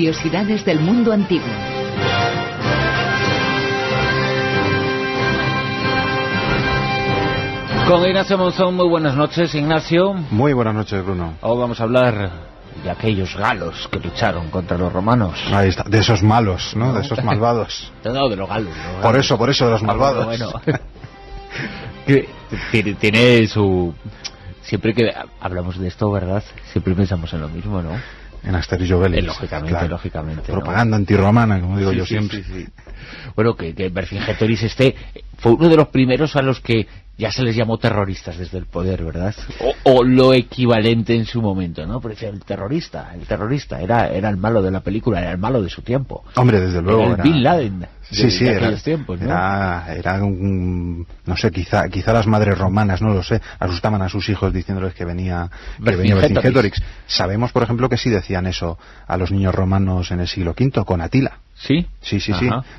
Curiosidades del mundo antiguo. Con Ignacio Monzón, muy buenas noches, Ignacio. Muy buenas noches, Bruno. Hoy vamos a hablar de aquellos galos que lucharon contra los romanos. Ahí está, de esos malos, ¿no? De esos malvados. No, de los galos. Por eso, de los malvados. Bueno. Tiene su... Siempre que hablamos de esto, ¿verdad? Siempre pensamos en lo mismo, ¿no? En Asterix y Obelix. Lógicamente, claro. Lógicamente. Propaganda antirromana, como digo yo siempre. Sí. Bueno, que Vercingetorix fue uno de los primeros a los que ya se les llamó terroristas desde el poder, ¿verdad? O lo equivalente en su momento, ¿no? Porque el terrorista era el malo de la película, era el malo de su tiempo. Hombre, desde luego. Era el Bin Laden de aquellos tiempos, ¿no? Era un... No sé, quizá las madres romanas, no lo sé, asustaban a sus hijos diciéndoles que venía Vercingetorix. Sabemos, por ejemplo, que sí decían eso a los niños romanos en el siglo V, con Atila. ¿Sí? Sí.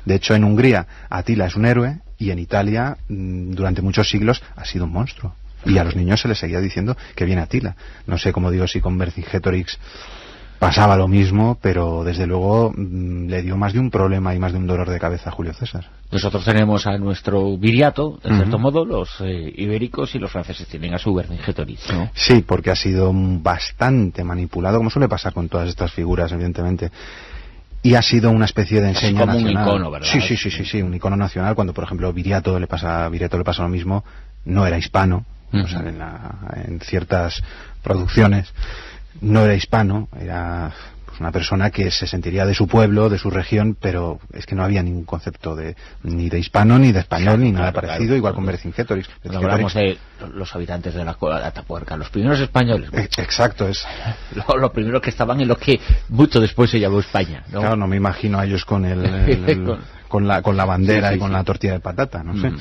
De hecho, en Hungría, Atila es un héroe, y en Italia, durante muchos siglos, ha sido un monstruo. Y a los niños se les seguía diciendo que viene Atila. No sé, como digo, si con Vercingetorix pasaba lo mismo, pero desde luego le dio más de un problema y más de un dolor de cabeza a Julio César. Nosotros tenemos a nuestro viriato, de cierto modo, los ibéricos, y los franceses tienen a su Vercingetorix, ¿no? Sí, porque ha sido bastante manipulado, como suele pasar con todas estas figuras, evidentemente. Y ha sido una especie de enseña nacional. Un icono, ¿verdad? Sí, un icono nacional. Cuando, por ejemplo, a Viriato le pasa lo mismo, no era hispano, o sea, en ciertas producciones no era hispano, era pues una persona que se sentiría de su pueblo, de su región, pero es que no había ningún concepto ni de hispano, ni de español, ni nada parecido, igual con Vercingetorix. Hablamos de los habitantes de la Cola de Atapuerca, los primeros españoles. Exacto, es lo primero que estaban en lo que mucho después se llamó España, ¿no? Claro, no me imagino a ellos con con la bandera y con la tortilla de patata, no sé.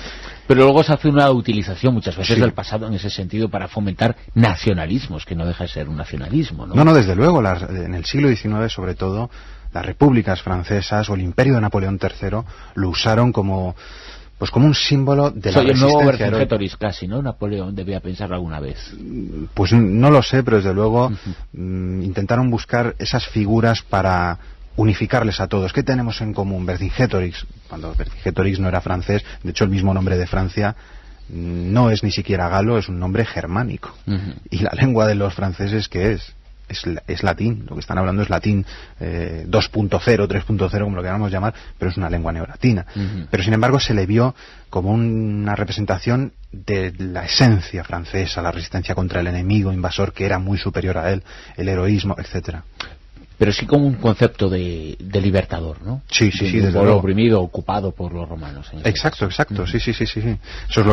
Pero luego se hace una utilización muchas veces del pasado en ese sentido para fomentar nacionalismos, que no deja de ser un nacionalismo, ¿no? No, desde luego, en el siglo XIX sobre todo, las repúblicas francesas o el imperio de Napoleón III lo usaron como un símbolo de la resistencia. El nuevo Vercingetorix casi, ¿no? Napoleón debía pensarlo alguna vez. Pues no lo sé, pero desde luego intentaron buscar esas figuras para unificarles a todos. ¿Qué tenemos en común? Vercingetorix, cuando Vercingetorix no era francés, de hecho el mismo nombre de Francia no es ni siquiera galo, es un nombre germánico. Y la lengua de los franceses, ¿qué es? Es latín, lo que están hablando es latín 2.0, 3.0, como lo queramos llamar, pero es una lengua neolatina. Pero sin embargo se le vio como una representación de la esencia francesa, la resistencia contra el enemigo invasor que era muy superior a él, el heroísmo, etcétera. Pero sí como un concepto de libertador, ¿no? Sí, desde luego. Oprimido, ocupado por los romanos. Exacto. Sí. Eso es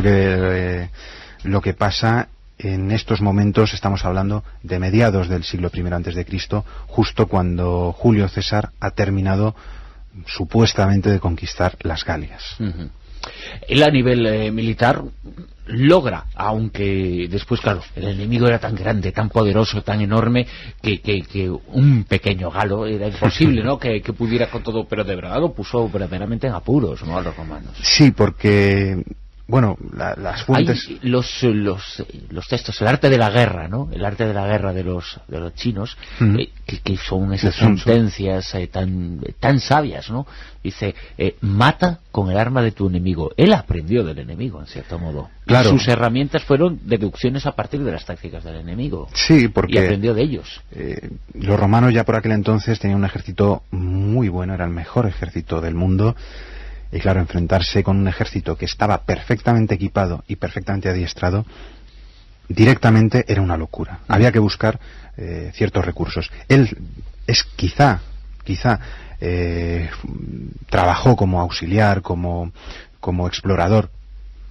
lo que pasa en estos momentos. Estamos hablando de mediados del siglo I a.C., justo cuando Julio César ha terminado supuestamente de conquistar las Galias. Él a nivel militar logra, aunque después, claro, el enemigo era tan grande, tan poderoso, tan enorme, que un pequeño galo era imposible, ¿no? que pudiera con todo, pero de verdad lo puso verdaderamente en apuros, ¿no?, a los romanos. Sí, porque bueno, las fuentes... Hay los textos, el arte de la guerra, ¿no? El arte de la guerra de los chinos, que son esas sentencias tan sabias, ¿no? Dice, mata con el arma de tu enemigo. Él aprendió del enemigo, en cierto modo. Claro. Y sus herramientas fueron deducciones a partir de las tácticas del enemigo. Sí, porque... Y aprendió de ellos. Los romanos ya por aquel entonces tenían un ejército muy bueno, era el mejor ejército del mundo. Y claro, enfrentarse con un ejército que estaba perfectamente equipado y perfectamente adiestrado, directamente era una locura. Había que buscar ciertos recursos. Él quizá trabajó como auxiliar, como explorador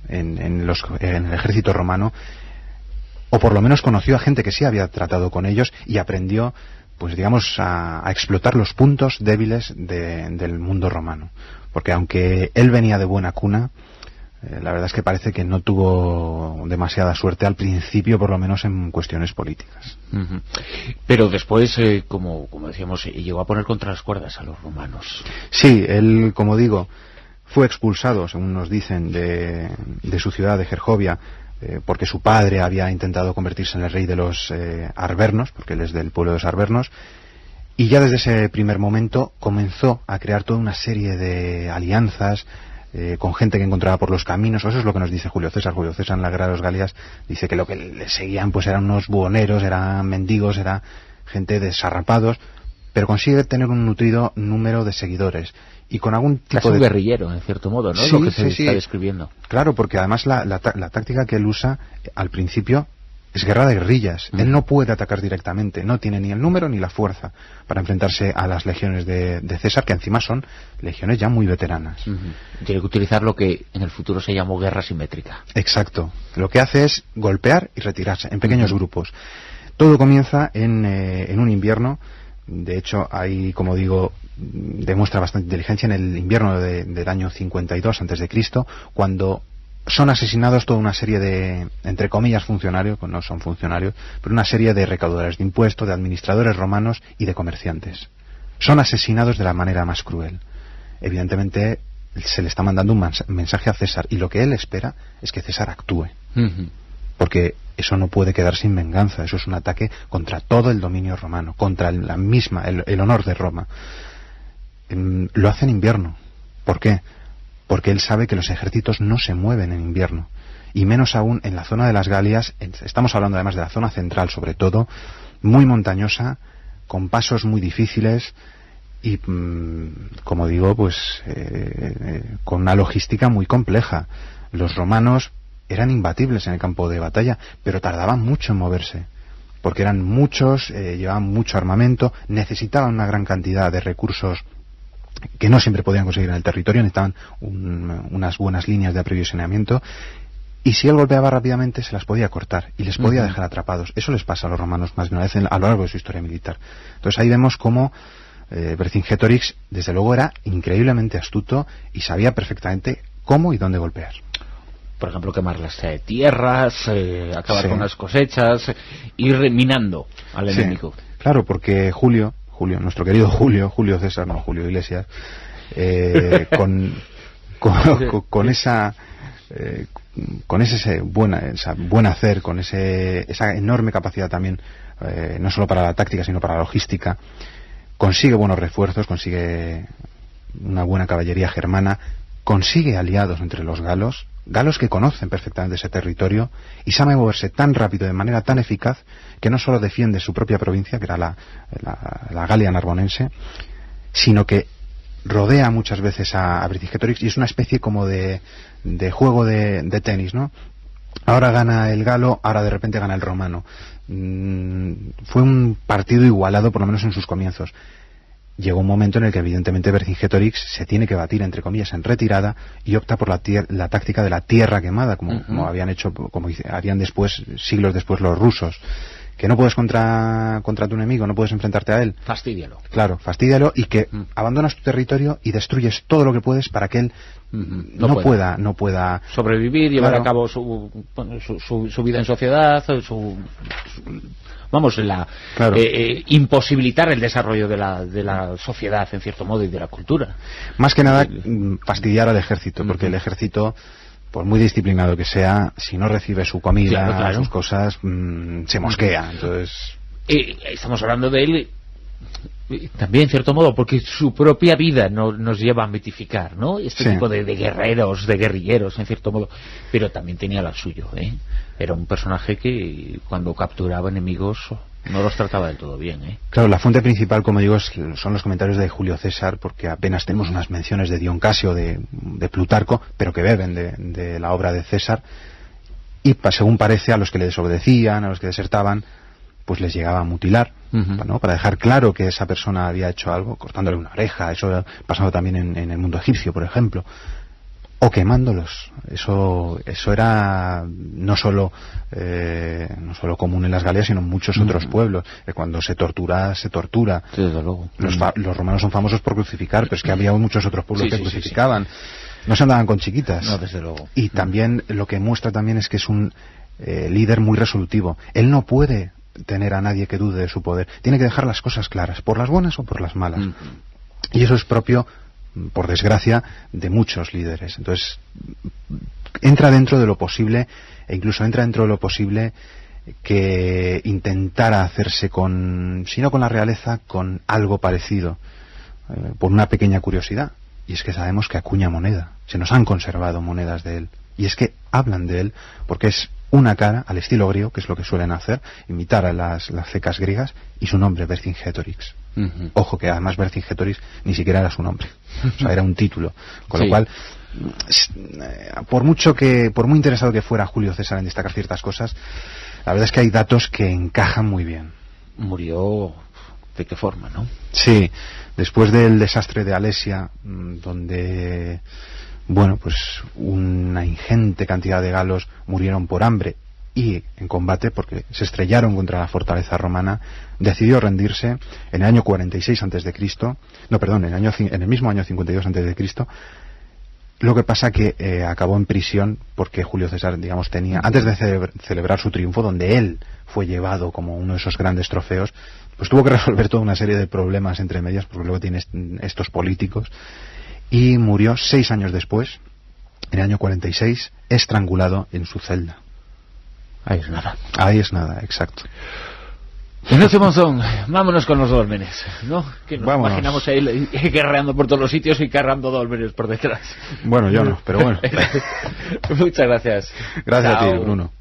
en el ejército romano, o por lo menos conoció a gente que sí había tratado con ellos y aprendió, pues digamos, a explotar los puntos débiles del mundo romano. Porque aunque él venía de buena cuna, la verdad es que parece que no tuvo demasiada suerte al principio, por lo menos en cuestiones políticas. Pero después, como decíamos, llegó a poner contra las cuerdas a los romanos. Sí, él, como digo, fue expulsado, según nos dicen, de su ciudad de Gergovia, porque su padre había intentado convertirse en el rey de los arvernos, porque él es del pueblo de los arvernos, Y ya desde ese primer momento comenzó a crear toda una serie de alianzas con gente que encontraba por los caminos. Eso es lo que nos dice Julio César. Julio César en la Guerra de los Galias dice que lo que le seguían pues eran unos buhoneros, eran mendigos, era gente desarrapados, pero consigue tener un nutrido número de seguidores. Y con algún tipo casi un guerrillero, en cierto modo, ¿no? Sí, lo que se sí, está describiendo. Claro, porque además la táctica que él usa al principio es guerra de guerrillas. Él no puede atacar directamente, no tiene ni el número ni la fuerza para enfrentarse a las legiones de César, que encima son legiones ya muy veteranas. Tiene que utilizar lo que en el futuro se llamó guerra simétrica. Exacto. Lo que hace es golpear y retirarse en pequeños grupos. Todo comienza en un invierno. De hecho, ahí, como digo, demuestra bastante inteligencia en el invierno del año 52 a.C., cuando son asesinados toda una serie de, entre comillas, funcionarios, pues no son funcionarios, pero una serie de recaudadores de impuestos, de administradores romanos y de comerciantes. Son asesinados de la manera más cruel. Evidentemente, se le está mandando un mensaje a César, y lo que él espera es que César actúe. Porque eso no puede quedar sin venganza. Eso es un ataque contra todo el dominio romano, contra el honor de Roma. Lo hace en invierno. ¿Por qué? Porque él sabe que los ejércitos no se mueven en invierno, y menos aún en la zona de las Galias. Estamos hablando además de la zona central, sobre todo, muy montañosa, con pasos muy difíciles y, como digo, pues con una logística muy compleja. Los romanos eran imbatibles en el campo de batalla, pero tardaban mucho en moverse, porque eran muchos, llevaban mucho armamento, necesitaban una gran cantidad de recursos que no siempre podían conseguir en el territorio, necesitaban unas buenas líneas de aprovisionamiento, y si él golpeaba rápidamente se las podía cortar y les podía dejar atrapados. Eso les pasa a los romanos más de una vez a lo largo de su historia militar. Entonces ahí vemos cómo Vercingetorix, desde luego, era increíblemente astuto y sabía perfectamente cómo y dónde golpear. Por ejemplo, quemar las tierras, acabar con las cosechas, ir minando al enemigo. Claro, porque Julio, nuestro querido Julio César, no Julio Iglesias, con ese buen hacer, con esa enorme capacidad también, no solo para la táctica sino para la logística, consigue buenos refuerzos, consigue una buena caballería germana, consigue aliados entre los galos que conocen perfectamente ese territorio y saben moverse tan rápido, de manera tan eficaz, que no solo defiende su propia provincia, que era la Galia narbonense, sino que rodea muchas veces a Vercingetorix, y es una especie como de juego de tenis, ¿no? Ahora gana el galo, ahora de repente gana el romano. Fue un partido igualado, por lo menos en sus comienzos. Llegó un momento en el que evidentemente Vercingetorix se tiene que batir, entre comillas, en retirada, y opta por la táctica de la tierra quemada, como habían hecho, como harían después, siglos después, los rusos. Que no puedes contra tu enemigo, no puedes enfrentarte a él. Fastídialo. Claro, fastídialo, y que abandonas tu territorio y destruyes todo lo que puedes para que él no pueda sobrevivir, llevar a cabo su vida en sociedad, imposibilitar el desarrollo de la sociedad, en cierto modo, y de la cultura. Más que nada, fastidiar al ejército, porque el ejército, por muy disciplinado que sea, si no recibe su comida, sus cosas, se mosquea. Entonces, estamos hablando de él también, en cierto modo, porque su propia vida nos lleva a mitificar, ¿no? Este tipo de guerreros, de guerrilleros, en cierto modo. Pero también tenía lo suyo, ¿eh? Era un personaje que, cuando capturaba enemigos, no los trataba del todo bien, ¿eh? Claro, la fuente principal, como digo, son los comentarios de Julio César, porque apenas tenemos unas menciones de Dion Casio, de Plutarco, pero que beben de la obra de César, y según parece, a los que le desobedecían, a los que desertaban, pues les llegaba a mutilar, ¿no? Para dejar claro que esa persona había hecho algo, cortándole una oreja. Eso pasaba también en el mundo egipcio, por ejemplo, o quemándolos. Eso era no solo común en las Galias, sino en muchos otros pueblos. Cuando se tortura, se tortura. Sí, desde luego. Los romanos son famosos por crucificar, pero es que había muchos otros pueblos que crucificaban. No se andaban con chiquitas. No, desde luego. Y también lo que muestra también es que es un líder muy resolutivo. Él no puede tener a nadie que dude de su poder. Tiene que dejar las cosas claras, por las buenas o por las malas. Y eso es propio, por desgracia, de muchos líderes. Entonces, entra dentro de lo posible, e incluso entra dentro de lo posible que intentara hacerse con, si no con la realeza, con algo parecido, por una pequeña curiosidad, y es que sabemos que acuña moneda, se nos han conservado monedas de él, y es que hablan de él porque es una cara al estilo griego, que es lo que suelen hacer, imitar a las cecas griegas, y su nombre, Vercingetorix. Ojo que además Vercingetorix ni siquiera era su nombre, o sea, era un título, con lo cual, por muy interesado que fuera Julio César en destacar ciertas cosas, la verdad es que hay datos que encajan muy bien. Murió de qué forma, ¿no? Sí, después del desastre de Alesia, donde, bueno, pues una ingente cantidad de galos murieron por hambre y en combate porque se estrellaron contra la fortaleza romana, decidió rendirse en el año 46 a.C., en el mismo año 52 a.C. Lo que pasa que acabó en prisión porque Julio César, digamos, tenía, antes de celebrar su triunfo, donde él fue llevado como uno de esos grandes trofeos, pues tuvo que resolver toda una serie de problemas entre medias, porque luego tiene estos políticos, y murió 6 años después, en el año 46, estrangulado en su celda. Ahí es nada. Ahí es nada, exacto. Ignacio Monzón, vámonos con los dólmenes, ¿no? Que nos Vámonos. imaginamos ahí guerreando por todos los sitios y cargando dólmenes por detrás. Bueno, yo no, pero bueno. Muchas gracias. Gracias Chao. a ti, Bruno.